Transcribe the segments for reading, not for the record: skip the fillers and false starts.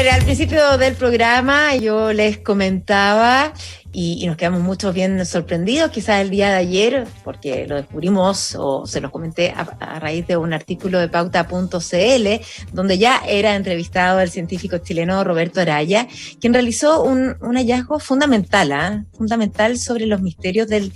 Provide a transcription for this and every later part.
ver, al principio del programa yo les comentaba y nos quedamos muchos bien sorprendidos, quizás el día de ayer, porque lo descubrimos o se los comenté a raíz de un artículo de pauta.cl, donde ya era entrevistado el científico chileno Roberto Araya, quien realizó un hallazgo fundamental, fundamental sobre los misterios del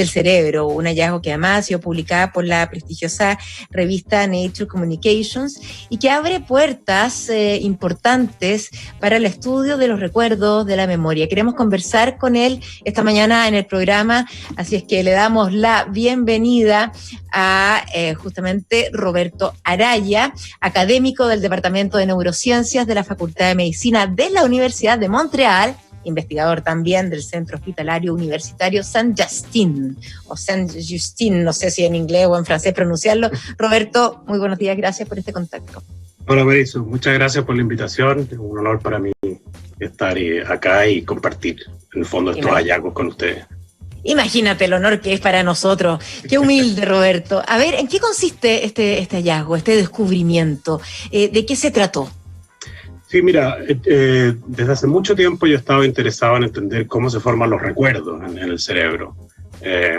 cerebro, un hallazgo que además ha sido publicado por la prestigiosa revista Nature Communications y que abre puertas importantes para el estudio de los recuerdos, de la memoria. Queremos conversar con él esta mañana en el programa, así es que le damos la bienvenida a justamente Roberto Araya, académico del Departamento de Neurociencias de la Facultad de Medicina de la Universidad de Montreal, investigador también del Centro Hospitalario Universitario Saint-Justin, o Saint-Justin, no sé si en inglés o en francés pronunciarlo. Roberto, muy buenos días, gracias por este contacto. Hola, Mauricio, muchas gracias por la invitación, es un honor para mí estar acá y compartir, en el fondo, estos hallazgos con ustedes. Imagínate el honor que es para nosotros. Qué humilde, Roberto. A ver, ¿en qué consiste este hallazgo, este descubrimiento? ¿De qué se trató? Sí, mira, desde hace mucho tiempo yo estaba interesado en entender cómo se forman los recuerdos en el cerebro,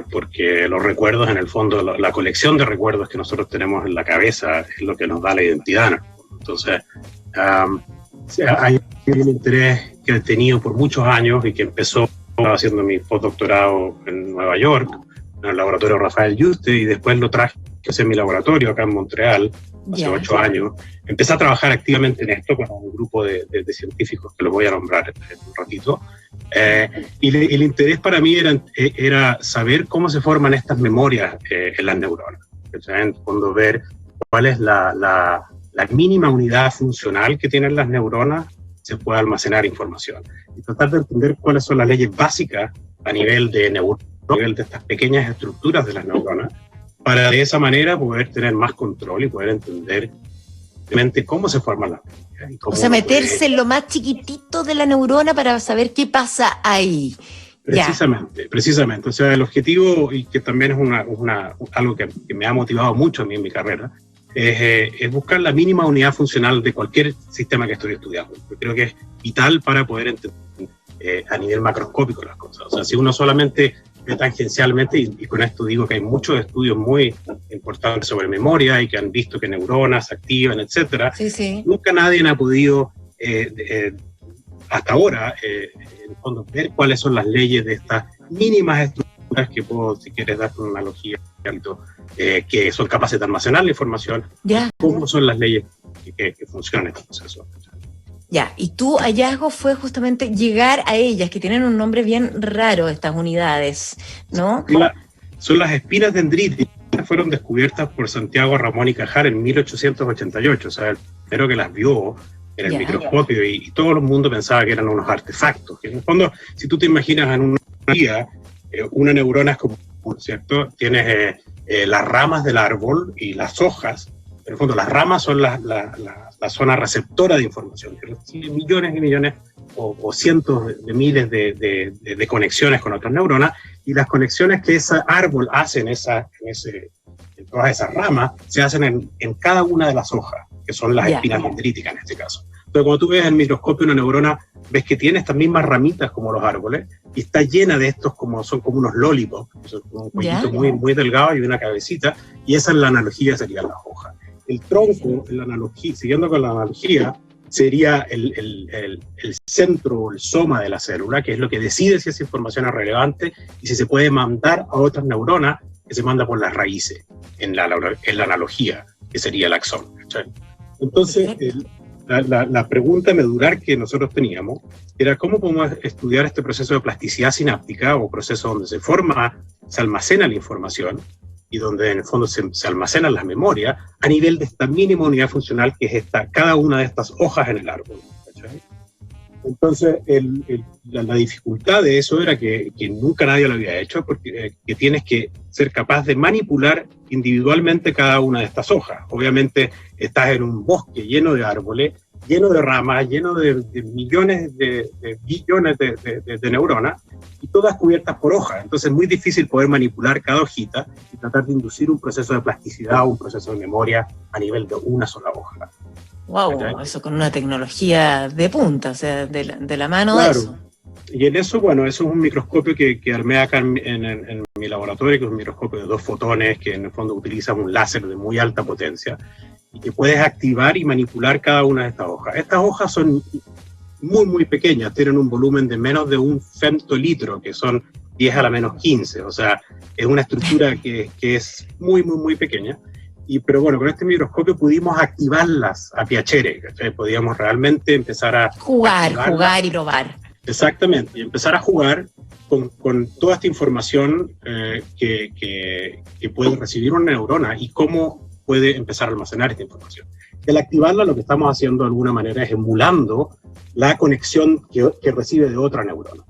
porque los recuerdos, en el fondo, la colección de recuerdos que nosotros tenemos en la cabeza es lo que nos da la identidad. Entonces, hay un interés que he tenido por muchos años y que empezó haciendo mi postdoctorado en Nueva York, en el laboratorio Rafael Yuste, y después lo traje en mi laboratorio acá en Montreal, hace 8 años. Empecé a trabajar activamente en esto con un grupo de científicos que los voy a nombrar en un ratito. Y el interés para mí era saber cómo se forman estas memorias en las neuronas. En el fondo, ver cuál es la mínima unidad funcional que tienen las neuronas, se puede almacenar información. Y tratar de entender cuáles son las leyes básicas a nivel de neurona, a nivel de estas pequeñas estructuras de las neuronas, para de esa manera poder tener más control y poder entender realmente cómo se forman las memorias. O sea, meterse en lo más chiquitito de la neurona para saber qué pasa ahí. Precisamente. O sea, el objetivo, y que también es algo que me ha motivado mucho a mí en mi carrera, es buscar la mínima unidad funcional de cualquier sistema que estoy estudiando. Yo creo que es vital para poder entender a nivel macroscópico las cosas. O sea, si uno solamente ve tangencialmente, y con esto digo que hay muchos estudios muy importantes sobre memoria y que han visto que neuronas se activan, etcétera. Sí. Nunca nadie ha podido, hasta ahora, en el fondo, ver cuáles son las leyes de estas mínimas estructuras que puedo, si quieres, dar una analogía, que son capaces de almacenar la información. ¿Cómo son las leyes que funcionan en este proceso? Y tu hallazgo fue justamente llegar a ellas, que tienen un nombre bien raro, estas unidades, ¿no? Son las espinas dendríticas, fueron descubiertas por Santiago Ramón y Cajal en 1888, o sea, el primero que las vio en el microscopio, y todo el mundo pensaba que eran unos artefactos. Que en el fondo, si tú te imaginas en una neurona es como, ¿cierto? Tienes las ramas del árbol y las hojas. En el fondo, las ramas son la zona receptora de información, que recibe millones y millones o cientos de miles de conexiones con otras neuronas, y las conexiones que ese árbol hace en todas esas ramas se hacen en cada una de las hojas, que son las espinas dendríticas en este caso. Entonces, cuando tú ves en el microscopio una neurona, ves que tiene estas mismas ramitas como los árboles, y está llena de estos, son como unos lollipops, son como un cuellito muy, muy delgado y una cabecita, y esa es la analogía, serían las hojas. El tronco, la analogía, siguiendo con la analogía, sería el centro o el soma de la célula, que es lo que decide si esa información es relevante y si se puede mandar a otras neuronas, que se manda por las raíces, en la analogía, que sería el axón. Entonces, la pregunta medular que nosotros teníamos era cómo podemos estudiar este proceso de plasticidad sináptica, o proceso donde se almacena la información, y donde en el fondo se almacenan las memorias a nivel de esta mínima unidad funcional que es cada una de estas hojas en el árbol. ¿Cachai? Entonces, la dificultad de eso era que nunca nadie lo había hecho, porque que tienes que ser capaz de manipular individualmente cada una de estas hojas. Obviamente, estás en un bosque lleno de árboles, lleno de ramas, lleno de millones de billones de neuronas, y todas cubiertas por hojas. Entonces es muy difícil poder manipular cada hojita y tratar de inducir un proceso de plasticidad o un proceso de memoria a nivel de una sola hoja. Wow, ¿okay? eso con una tecnología de punta, o sea, de la mano Claro. de eso. Y en eso, bueno, eso es un microscopio que armé acá en mi laboratorio, que es un microscopio de 2 fotones, que en el fondo utiliza un láser de muy alta potencia, y que puedes activar y manipular cada una de estas hojas. Estas hojas son muy, muy pequeñas, tienen un volumen de menos de 1 femtolitro, que son 10 a la menos 15, o sea, es una estructura que es muy, muy, muy pequeña. Pero bueno, con este microscopio pudimos activarlas a piacere, ¿cachai? Podíamos realmente empezar a jugar y probar. Exactamente, y empezar a jugar con toda esta información que puede recibir una neurona y cómo puede empezar a almacenar esta información. Y al activarla, lo que estamos haciendo de alguna manera es emulando la conexión que recibe de otra neurona.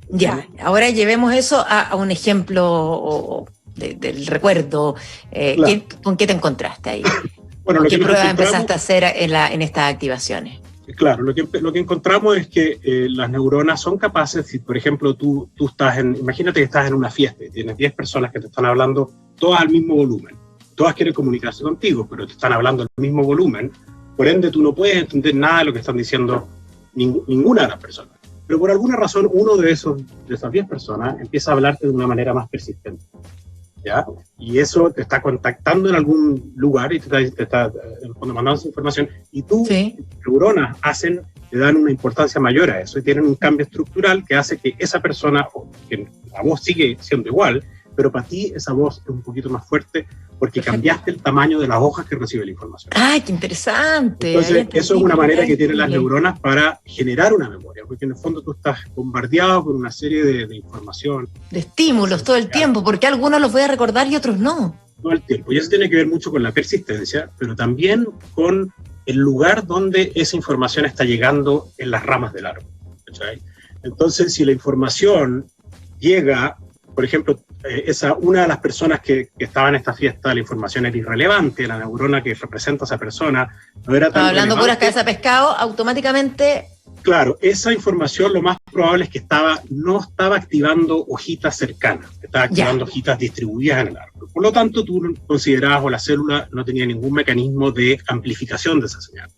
Ya, ahora llevemos eso a un ejemplo del recuerdo. Claro. ¿Con qué te encontraste ahí? Bueno, ¿Qué pruebas empezaste a hacer en estas activaciones? Claro, lo que encontramos es que las neuronas son capaces, si por ejemplo tú imagínate que estás en una fiesta y tienes 10 personas que te están hablando todas al mismo volumen, todas quieren comunicarse contigo, pero te están hablando al mismo volumen, por ende tú no puedes entender nada de lo que están diciendo ninguna de las personas. Pero por alguna razón uno de esas 10 personas empieza a hablarte de una manera más persistente, ¿ya? Y eso te está contactando en algún lugar y te está en el fondo mandando esa información, y tú, Sí. neuronas le dan una importancia mayor a eso y tienen un cambio estructural que hace que esa persona, que la voz sigue siendo igual, pero para ti esa voz es un poquito más fuerte porque Perfecto. cambiaste el tamaño de las hojas que recibe la información. ¡Ay, qué interesante! Entonces, eso es una manera que tienen las Increíble. neuronas para generar una memoria, porque en el fondo tú estás bombardeado por una serie de información De estímulos todo el tiempo, porque algunos los voy a recordar y otros no. todo el tiempo. Y eso tiene que ver mucho con la persistencia, pero también con el lugar donde esa información está llegando en las ramas del árbol, ¿cachai? Entonces, si la información llega, por ejemplo, una de las personas que estaba en esta fiesta, la información era irrelevante, la neurona que representa a esa persona no era tan Estaba hablando puras relevante. cabezas de pescado, automáticamente. Claro, esa información lo más probable es que no estaba activando hojitas cercanas, estaba activando hojitas distribuidas en el árbol. Por lo tanto, tú considerabas o la célula no tenía ningún mecanismo de amplificación de esa señal.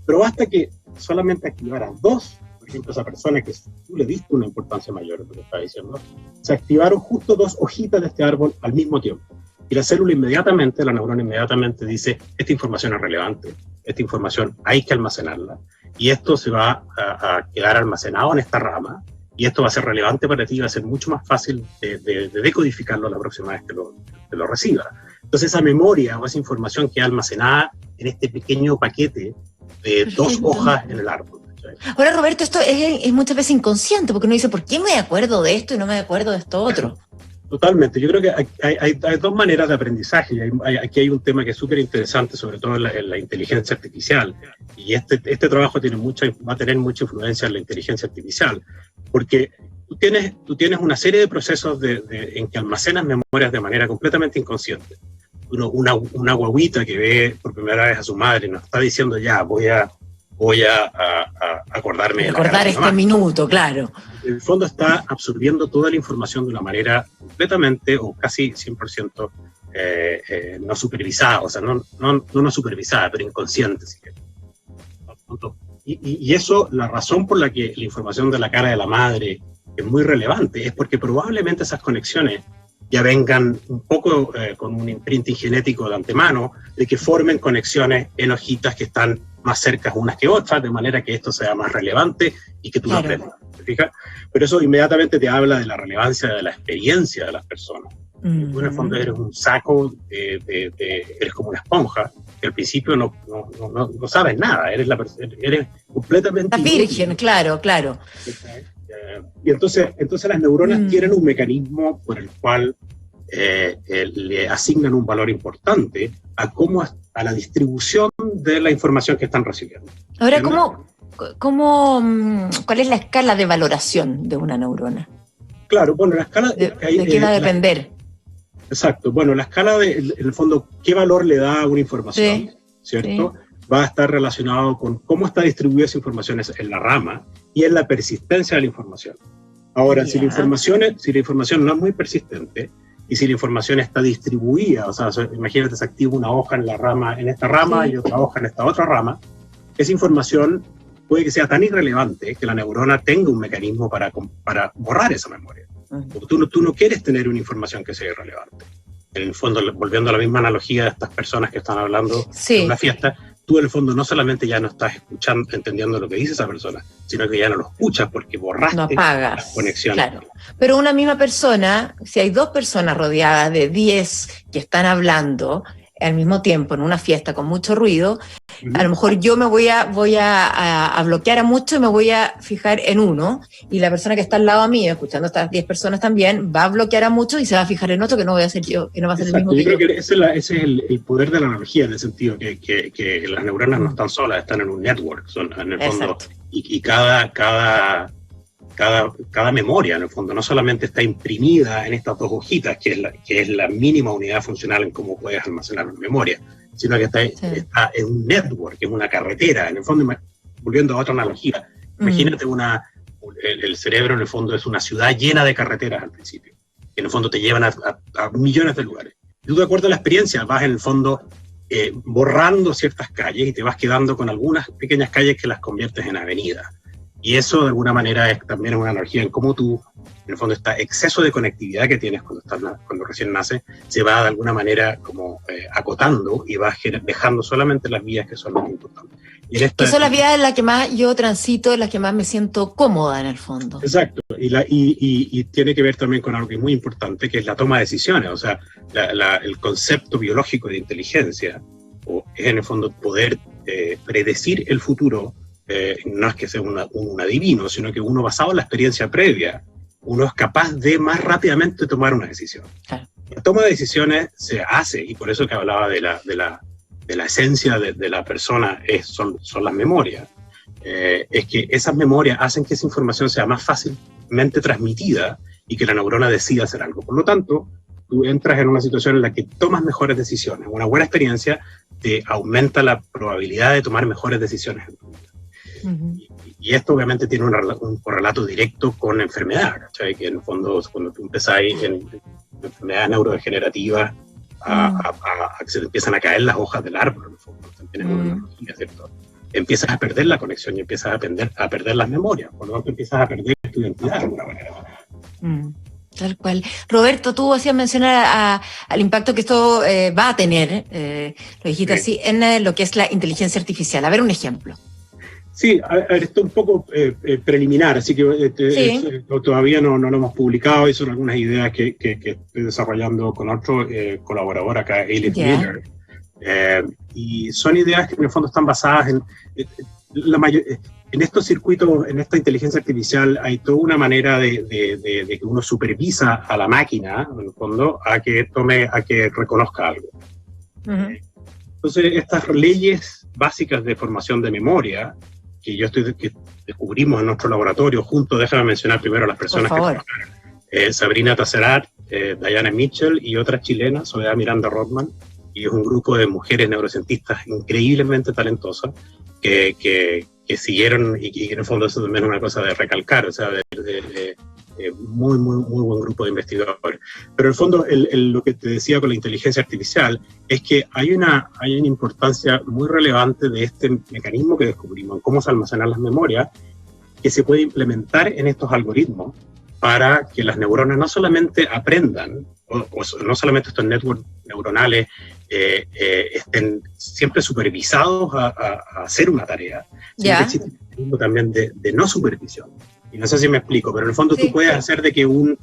Pero basta que solamente activaran 2, por ejemplo, esa persona que tú le diste una importancia mayor a lo que estaba diciendo, se activaron justo 2 hojitas de este árbol al mismo tiempo. Y la célula inmediatamente, la neurona inmediatamente dice, esta información es relevante, esta información hay que almacenarla, y esto se va a quedar almacenado en esta rama, y esto va a ser relevante para ti, va a ser mucho más fácil de decodificarlo la próxima vez que lo reciba. Entonces esa memoria o esa información queda almacenada en este pequeño paquete de 2 hojas en el árbol. Ahora, Roberto, esto es muchas veces inconsciente, porque uno dice, ¿por qué me acuerdo de esto y no me acuerdo de esto otro? Totalmente. Yo creo que hay 2 maneras de aprendizaje. Aquí hay un tema que es súper interesante, sobre todo en la inteligencia artificial. Y este trabajo va a tener mucha influencia en la inteligencia artificial, porque tú tienes una serie de procesos en que almacenas memorias de manera completamente inconsciente. Una guaguita que ve por primera vez a su madre nos está diciendo, ya, voy a acordarme. Recordar este minuto, claro. En el fondo está absorbiendo toda la información de una manera completamente o casi 100% no supervisada, o sea, no supervisada, pero inconsciente. ¿Sí? Y eso, la razón por la que la información de la cara de la madre es muy relevante es porque probablemente esas conexiones ya vengan un poco con un imprinting genético de antemano, de que formen conexiones en hojitas que están más cercas unas que otras, de manera que esto sea más relevante y que tú lo aprendas. ¿Te fijas? Pero eso inmediatamente te habla de la relevancia de la experiencia de las personas. Tú en el fondo eres un saco, eres como una esponja, que al principio no sabes nada, eres completamente... La virgen, claro. Y entonces las neuronas tienen un mecanismo por el cual le asignan un valor importante a la distribución de la información que están recibiendo. Ahora, ¿cuál es la escala de valoración de una neurona? Claro, bueno, la escala... ¿De qué va a depender? Exacto, bueno, la escala en el fondo, qué valor le da a una información, ¿cierto? Sí. Va a estar relacionado con cómo está distribuida esa información en la rama y en la persistencia de la información. Ahora, si la información no es muy persistente y si la información está distribuida, o sea, imagínate, se activa una hoja en esta rama y otra hoja en esta otra rama, esa información puede que sea tan irrelevante que la neurona tenga un mecanismo para borrar esa memoria. Porque tú no quieres tener una información que sea irrelevante. En el fondo, volviendo a la misma analogía de estas personas que están hablando en una fiesta, tú en el fondo no solamente ya no estás escuchando, entendiendo lo que dice esa persona, sino que ya no lo escuchas porque borraste las conexiones. Claro. Pero una misma persona, si hay dos personas rodeadas de 10 que están hablando al mismo tiempo en una fiesta con mucho ruido, a lo mejor yo me voy a bloquear a mucho y me voy a fijar en uno, y la persona que está al lado mío, escuchando a estas 10 personas también, va a bloquear a mucho y se va a fijar en otro que no voy a ser yo, que no va a ser el mismo que yo. Yo creo que ese es el poder de la analogía, en el sentido que las neuronas no están solas, están en un network, son en el fondo, y cada memoria, en el fondo, no solamente está imprimida en estas dos hojitas, que es la mínima unidad funcional en cómo puedes almacenar memoria, sino que está en un network, en una carretera. En el fondo, volviendo a otra analogía, imagínate el cerebro en el fondo es una ciudad llena de carreteras al principio, que en el fondo te llevan a millones de lugares. Y tú, de acuerdo a la experiencia, vas en el fondo borrando ciertas calles y te vas quedando con algunas pequeñas calles que las conviertes en avenidas. Y eso, de alguna manera, también es una analogía en cómo tú, en el fondo, este exceso de conectividad que tienes cuando recién naces, se va de alguna manera como acotando y vas dejando solamente las vías que son más importantes. Que son las vías en las que más yo transito, en las que más me siento cómoda, en el fondo. Exacto. Y tiene que ver también con algo que es muy importante, que es la toma de decisiones. O sea, el concepto biológico de inteligencia es, en el fondo, poder predecir el futuro. No es que sea un adivino, sino que uno, basado en la experiencia previa, uno es capaz de más rápidamente tomar una decisión. Claro. La toma de decisiones se hace, y por eso que hablaba de la esencia de la persona son las memorias, es que esas memorias hacen que esa información sea más fácilmente transmitida y que la neurona decida hacer algo. Por lo tanto, tú entras en una situación en la que tomas mejores decisiones. Una buena experiencia te aumenta la probabilidad de tomar mejores decisiones en tu vida. Y esto obviamente tiene un correlato directo con la enfermedad, ¿cachai? Que en el fondo, cuando tú empezás en enfermedades neurodegenerativas, a que se te empiezan a caer las hojas del árbol, en el fondo, también es una analogía, ¿cierto? Empiezas a perder la conexión y empiezas a perder las memorias, por lo tanto empiezas a perder tu identidad de alguna manera. Tal cual. Roberto, tú hacías mencionar al impacto que esto va a tener, lo dijiste así, en lo que es la inteligencia artificial. A ver, un ejemplo. Sí, a ver, esto es un poco preliminar, así que todavía no lo hemos publicado, y son algunas ideas que estoy desarrollando con otro colaborador acá, Elif Miller. Y son ideas que en el fondo están basadas en estos circuitos, en esta inteligencia artificial, hay toda una manera de que uno supervisa a la máquina, en el fondo, a que reconozca algo. Entonces, estas leyes básicas de formación de memoria, que descubrimos en nuestro laboratorio juntos, déjame mencionar primero a las personas que trabajan. Sabrina Tacerat, Diana Mitchell y otras chilenas, Soledad Miranda Rothman, y es un grupo de mujeres neurocientistas increíblemente talentosas que siguieron, y en el fondo eso también es una cosa de recalcar, o sea, muy buen grupo de investigadores. Pero en el fondo, lo que te decía con la inteligencia artificial es que hay una importancia muy relevante de este mecanismo que descubrimos, en cómo se almacenan las memorias, que se puede implementar en estos algoritmos para que las neuronas no solamente aprendan, o no solamente estos networks neuronales estén siempre supervisados a hacer una tarea, sino que existe un mecanismo también de no supervisión. Y no sé si me explico, pero en el fondo tú puedes hacer de que un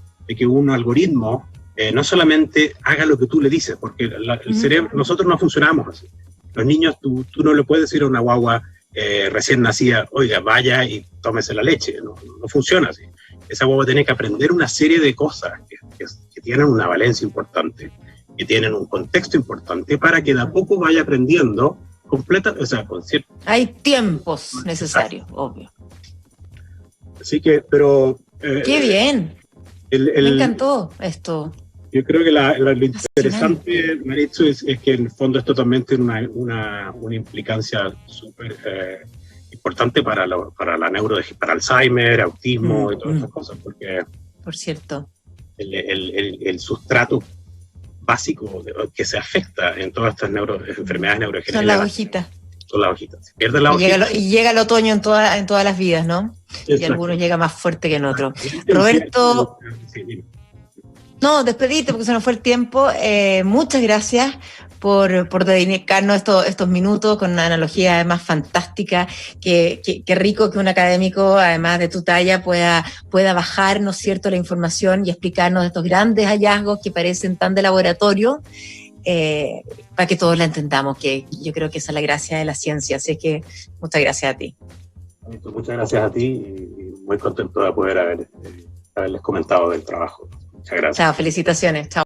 algoritmo no solamente haga lo que tú le dices, porque el cerebro, nosotros no funcionamos así. Los niños, tú no le puedes decir a una guagua recién nacida, oiga, vaya y tómese la leche. No funciona así. Esa guagua tiene que aprender una serie de cosas que tienen una valencia importante, que tienen un contexto importante, para que de a poco vaya aprendiendo o sea, con cierto... Hay tiempos necesarios, obvio. Así que, pero... ¡Qué bien! Me encantó esto. Yo creo que lo interesante, Maritzu, es que en el fondo esto también tiene una implicancia súper importante para para Alzheimer, autismo y todas estas cosas, porque... Por cierto. El sustrato básico que se afecta en todas estas enfermedades neurodegenerativas. Son las hojitas. con las hojitas. Se pierden las hojitas. Y llega el otoño en todas las vidas, ¿no? Exacto. Y algunos llega más fuerte que en otros. Roberto, no, despedite porque se nos fue el tiempo. Muchas gracias por dedicarnos estos minutos con una analogía además fantástica. Qué rico que un académico, además de tu talla, pueda bajar, ¿no es cierto?, la información y explicarnos estos grandes hallazgos que parecen tan de laboratorio, para que todos la entendamos, que yo creo que esa es la gracia de la ciencia. Así que muchas gracias a ti. Muchas gracias a ti y muy contento de poder haberles comentado del trabajo. Muchas gracias. Chao, felicitaciones. Chao.